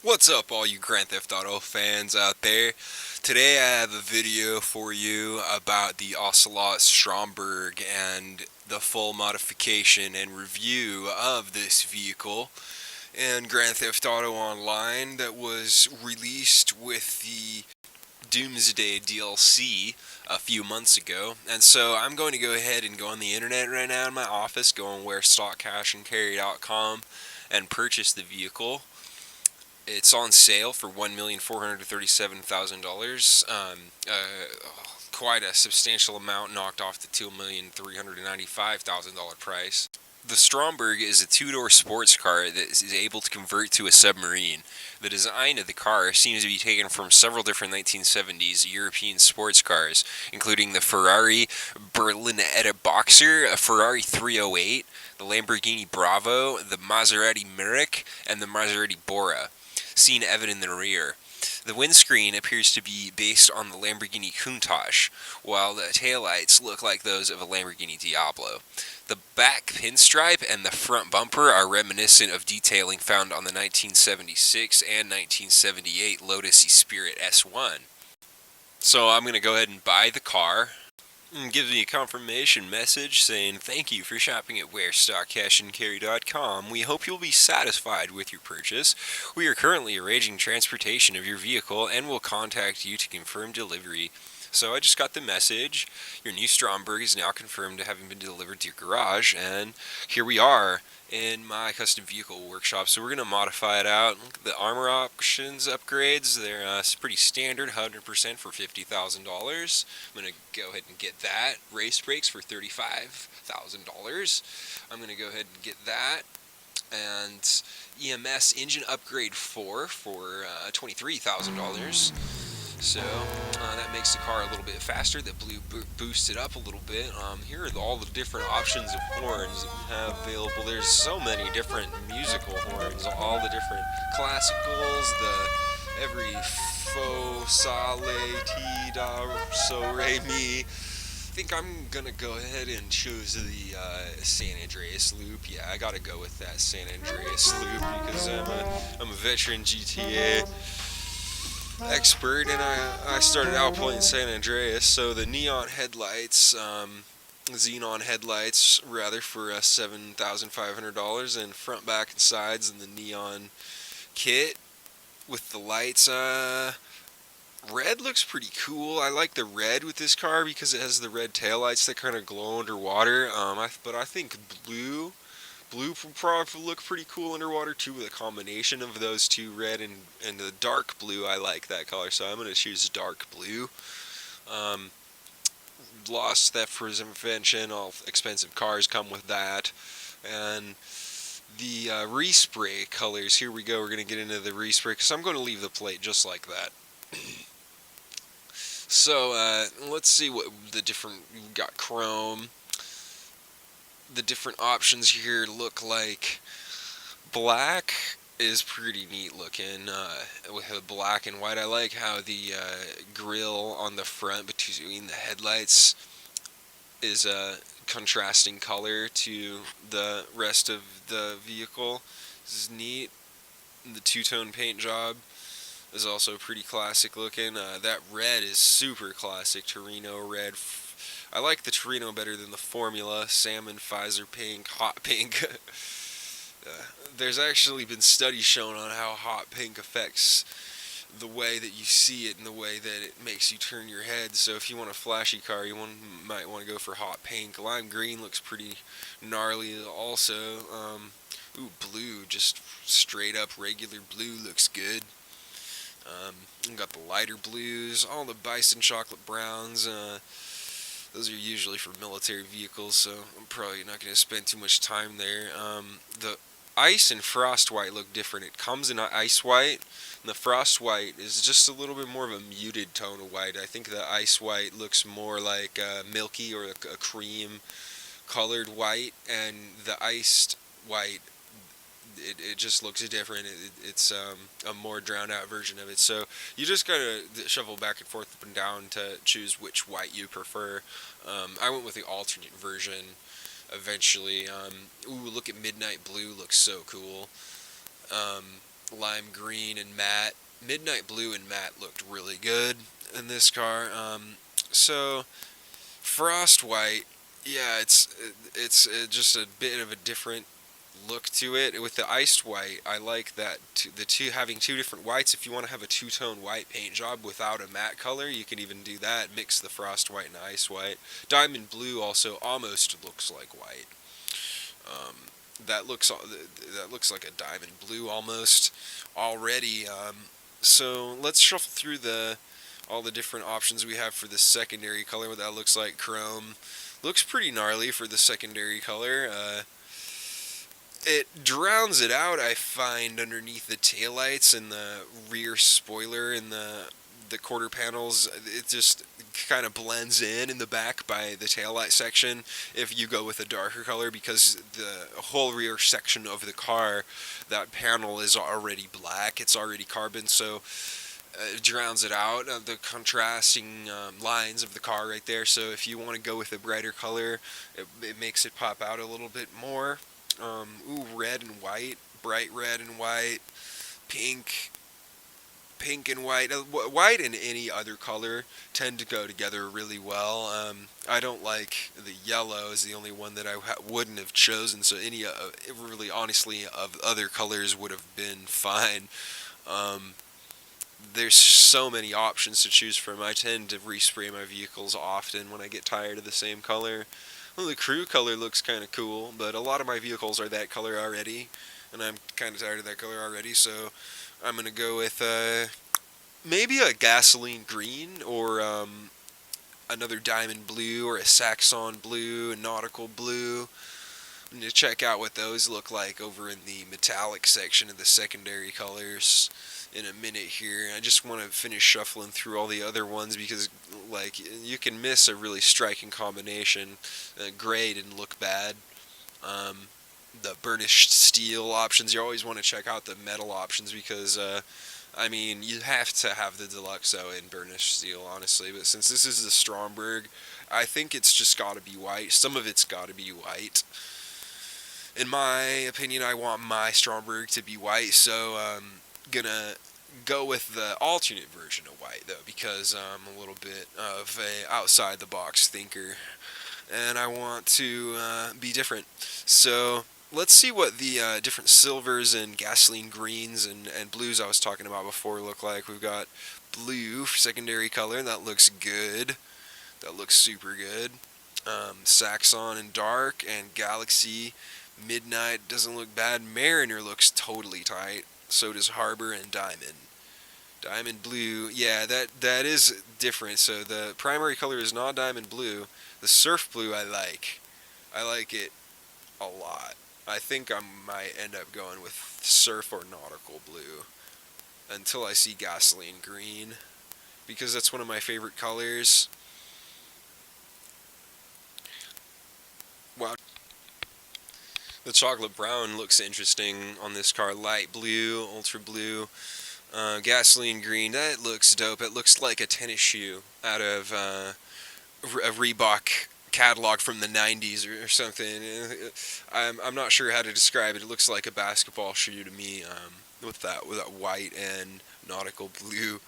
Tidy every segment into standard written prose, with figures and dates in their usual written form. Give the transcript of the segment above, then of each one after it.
What's up, all you Grand Theft Auto fans out there? Today I have a video for you about the Ocelot Stromberg and the full modification and review of this vehicle in Grand Theft Auto Online that was released with the Doomsday DLC a few months ago. And so I'm going to go ahead and go on the internet right now in my office, go on wherestockcashandcarry.com and purchase the vehicle. It's on sale for $1,437,000. Quite a substantial amount, knocked off the $2,395,000 price. The Stromberg is a two-door sports car that is able to convert to a submarine. The design of the car seems to be taken from several different 1970s European sports cars, including the Ferrari Berlinetta Boxer, a Ferrari 308, the Lamborghini Bravo, the Maserati Miric, and the Maserati Bora, seen evident in the rear. The windscreen appears to be based on the Lamborghini Countach, while the taillights look like those of a Lamborghini Diablo. The back pinstripe and the front bumper are reminiscent of detailing found on the 1976 and 1978 Lotus Spirit S1. So I'm going to go ahead and buy the car. It gives me a confirmation message saying, "Thank you for shopping at wherestockcashandcarry.com. We hope you'll be satisfied with your purchase. We are currently arranging transportation of your vehicle and will contact you to confirm delivery." So I just got the message. Your new Stromberg is now confirmed to having been delivered to your garage, and here we are in my custom vehicle workshop. So we're going to modify it out. Look at the armor options upgrades. They're pretty standard, 100% for $50,000. I'm going to go ahead and get that. Race brakes for $35,000. I'm going to go ahead and get that. And Ems Engine Upgrade 4 for $23,000. So that makes the car a little bit faster. That blue boosts it up a little bit. Here are all the different options of horns that we have available. There's so many different musical horns, all the different classicals, every fa, sol, la, ti, da, so, re, mi. I think I'm gonna go ahead and choose the San Andreas loop. Yeah, I gotta go with that San Andreas loop because I'm a veteran GTA expert, and I started out playing San Andreas. So the neon headlights, xenon headlights rather, for $7,500, and front, back, and sides, and the neon kit with the lights. Red looks pretty cool. I like the red with this car because it has the red taillights that kind of glow underwater. But I think blue would probably look pretty cool underwater too, with a combination of those two, red and the dark blue. I like that color, so I'm going to choose dark blue. Lost theft prevention, all expensive cars come with that. And the respray colors, here we go. We're going to get into the respray because I'm going to leave the plate just like that. So let's see what the different, we've got chrome. The different options here look like black is pretty neat looking, with a black and white. I like how the grille on the front between the headlights is a contrasting color to the rest of the vehicle. This is neat. The two-tone paint job is also pretty classic looking. That red is super classic, Torino red. I like the Torino better than the Formula, salmon, Pfizer pink, hot pink. There's actually been studies shown on how hot pink affects the way that you see it and the way that it makes you turn your head. So if you want a flashy car, you might want to go for hot pink. Lime green looks pretty gnarly also. Ooh, blue, just straight up regular blue looks good. We've got the lighter blues, all the bison chocolate browns. Those are usually for military vehicles, so I'm probably not going to spend too much time there. The ice and frost white look different. It comes in ice white, and the frost white is just a little bit more of a muted tone of white. I think the ice white looks more like milky or a cream colored white, and the iced white, it just looks different. It's a more drowned out version of it. So you just gotta shuffle back and forth, up and down, to choose which white you prefer. I went with the alternate version eventually. Ooh, look at midnight blue, looks so cool. lime green and matte. Midnight blue and matte looked really good in this car. So frost white, yeah, it's just a bit of a different look to it. With the iced white, I like that the two having two different whites. If you want to have a two-tone white paint job without a matte color, you can even do that. Mix the frost white and ice white. Diamond blue also almost looks like white. Um, that looks like a diamond blue almost already. So let's shuffle through all the different options we have for the secondary color. What that looks like. Chrome looks pretty gnarly for the secondary color. It drowns it out, I find, underneath the taillights and the rear spoiler and the quarter panels. It just kind of blends in the back by the taillight section if you go with a darker color, because the whole rear section of the car, that panel is already black. It's already carbon, so it drowns it out, the contrasting lines of the car right there. So if you want to go with a brighter color, it makes it pop out a little bit more. Red and white, bright red and white, pink and white. White and any other color tend to go together really well. I don't like the yellow is the only one that I wouldn't have chosen. So any really honestly of other colors would have been fine. There's so many options to choose from. I tend to respray my vehicles often when I get tired of the same color. Well, the crew color looks kind of cool, but a lot of my vehicles are that color already, and I'm kind of tired of that color already, so I'm going to go with maybe a gasoline green, or another diamond blue, or a Saxon blue, a nautical blue. I'm going to check out what those look like over in the metallic section of the secondary colors in a minute here. I just want to finish shuffling through all the other ones because, like, you can miss a really striking combination. Gray didn't look bad. The burnished steel options, you always want to check out the metal options because, I mean, you have to have the Deluxo in burnished steel, honestly. But since this is the Stromberg, I think it's just got to be white. Some of it's got to be white. In my opinion, I want my Stromberg to be white, so gonna go with the alternate version of white though, because I'm a little bit of a outside the box thinker and I want to be different. So let's see what the different silvers and gasoline greens and blues I was talking about before look like. We've got blue for secondary color, and that looks good. That looks super good. Saxon and dark, and Galaxy Midnight doesn't look bad. Mariner looks totally tight. So does Harbor and Diamond. Diamond blue, yeah, that is different. So the primary color is not diamond blue. The surf blue I like. I like it a lot. I think I might end up going with surf or nautical blue until I see gasoline green, because that's one of my favorite colors. Wow. The chocolate brown looks interesting on this car. Light blue, ultra blue, gasoline green. That looks dope. It looks like a tennis shoe out of a Reebok catalog from the 90s or something. I'm not sure how to describe it. It looks like a basketball shoe to me, with that white and nautical blue,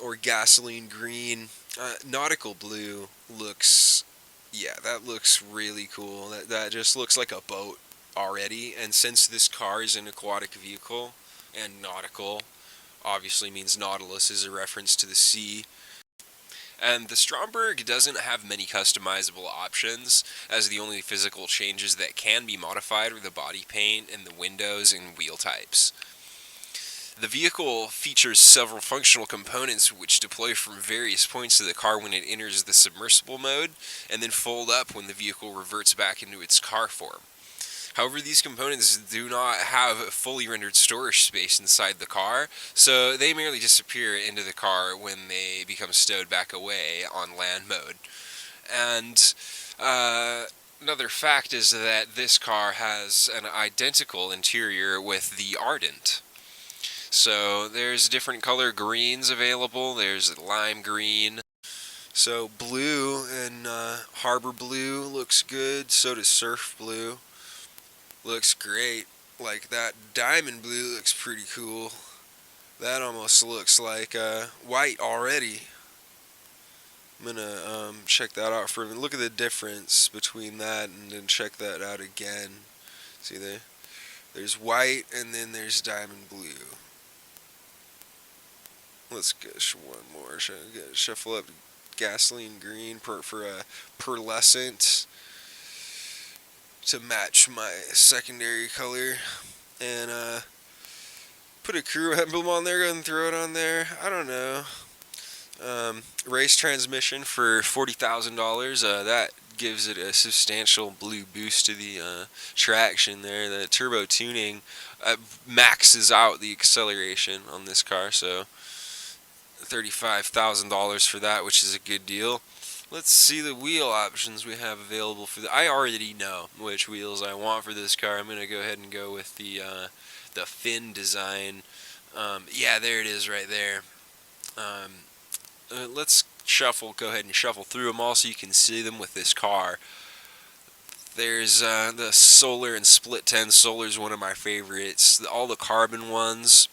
or gasoline green. Nautical blue looks, yeah, that looks really cool. That just looks like a boat already. And since this car is an aquatic vehicle, and nautical obviously means Nautilus is a reference to the sea, and the Stromberg doesn't have many customizable options, as the only physical changes that can be modified are the body paint and the windows and wheel types. The vehicle features several functional components which deploy from various points of the car when it enters the submersible mode, and then fold up when the vehicle reverts back into its car form. However, these components do not have a fully rendered storage space inside the car, so they merely disappear into the car when they become stowed back away on land mode. And another fact is that this car has an identical interior with the Ardent. So there's different color greens available. There's lime green. So blue and Harbor blue looks good. So does surf blue. Looks great. Like that diamond blue looks pretty cool. That almost looks like white already. I'm gonna check that out for a minute. Look at the difference between that and then check that out again. See there? There's white and then there's diamond blue. Let's get one more. Shuffle up gasoline green for a pearlescent to match my secondary color, and put a crew emblem on there and throw it on there. I don't know. Race transmission for $40,000. That gives it a substantial blue boost to the traction there. The turbo tuning maxes out the acceleration on this car, so $35,000 for that, which is a good deal. Let's see the wheel options we have available for I already know which wheels I want for this car. I'm gonna go ahead and go with the fin design. Yeah, there it is right there. Let's go ahead and shuffle through them all so you can see them with this car. There's the Solar and Split 10. Solar is one of my favorites. All the carbon ones.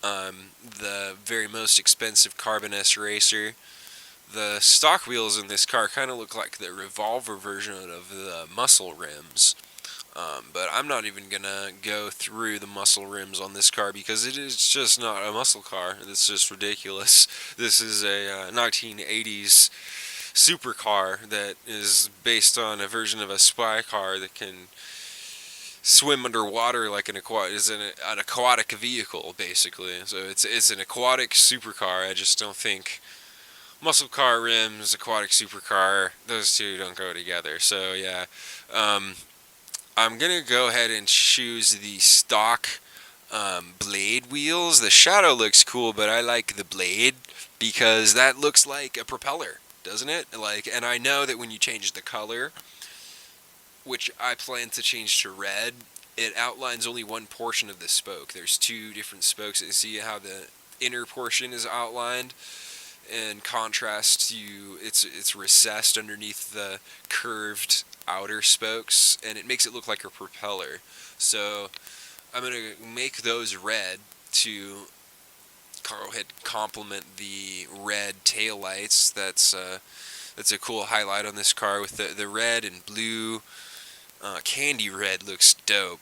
The very most expensive Carbon S Racer. The stock wheels in this car kind of look like the revolver version of the muscle rims. But I'm not even going to go through the muscle rims on this car because it is just not a muscle car. It's just ridiculous. This is a 1980s supercar that is based on a version of a spy car that can swim underwater like an aquatic vehicle, basically. So it's an aquatic supercar. I just don't think muscle car rims, aquatic supercar, those two don't go together. So yeah, I'm gonna go ahead and choose the stock blade wheels. The shadow looks cool, but I like the blade because that looks like a propeller, doesn't it? And I know that when you change the color, which I plan to change to red, it outlines only one portion of the spoke. There's two different spokes. You see how the inner portion is outlined, in contrast to it's recessed underneath the curved outer spokes, and it makes it look like a propeller. So I'm gonna make those red to complement the red taillights. That's a cool highlight on this car with the red and blue. Candy red looks dope.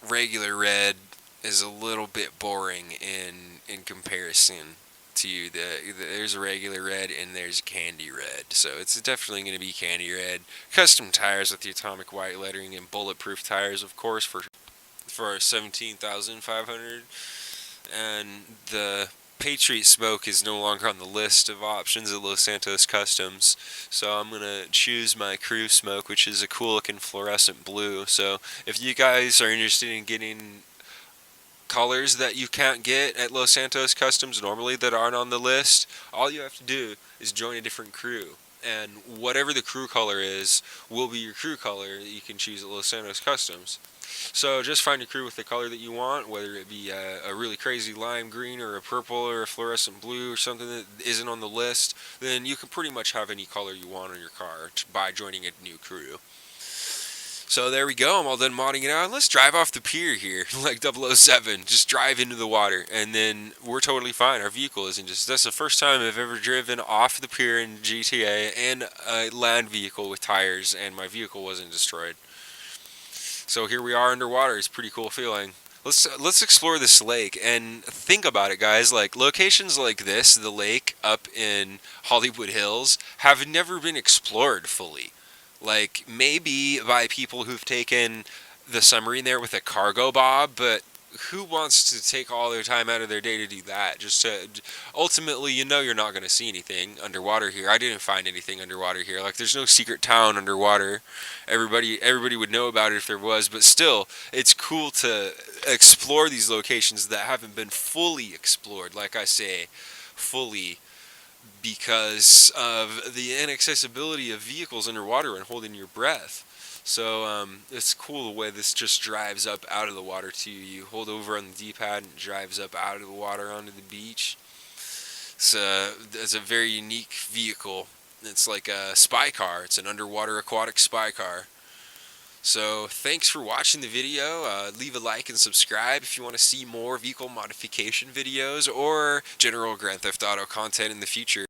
Regular red is a little bit boring in comparison to there's a regular red and there's candy red, so it's definitely going to be candy red. Custom tires with the atomic white lettering and bulletproof tires, of course, for $17,500. And the Patriot smoke is no longer on the list of options at Los Santos Customs, so I'm gonna choose my crew smoke, which is a cool looking fluorescent blue. So if you guys are interested in getting colors that you can't get at Los Santos Customs normally that aren't on the list, all you have to do is join a different crew, and whatever the crew color is will be your crew color that you can choose at Los Santos Customs. So just find a crew with the color that you want, whether it be a really crazy lime green or a purple or a fluorescent blue or something that isn't on the list. Then you can pretty much have any color you want on your car by joining a new crew. So there we go, I'm all done modding it out. Let's drive off the pier here, like 007. Just drive into the water, and then we're totally fine. Our vehicle isn't that's the first time I've ever driven off the pier in GTA and a land vehicle with tires, and my vehicle wasn't destroyed. So here we are underwater. It's a pretty cool feeling. Let's explore this lake and think about it, guys. Like locations like this, the lake up in Hollywood Hills, have never been explored fully. Like maybe by people who've taken the submarine there with a cargo bob, but who wants to take all their time out of their day to do that? Just to, ultimately, you know, you're not going to see anything underwater here. I didn't find anything underwater here. Like there's no secret town underwater. Everybody would know about it if there was, but still, it's cool to explore these locations that haven't been fully explored. Like I say, fully, because of the inaccessibility of vehicles underwater and holding your breath. So it's cool the way this just drives up out of the water to you. You hold over on the D-pad and it drives up out of the water onto the beach. It's a very unique vehicle. It's like a spy car. It's an underwater aquatic spy car. So thanks for watching the video. Leave a like and subscribe if you want to see more vehicle modification videos or general Grand Theft Auto content in the future.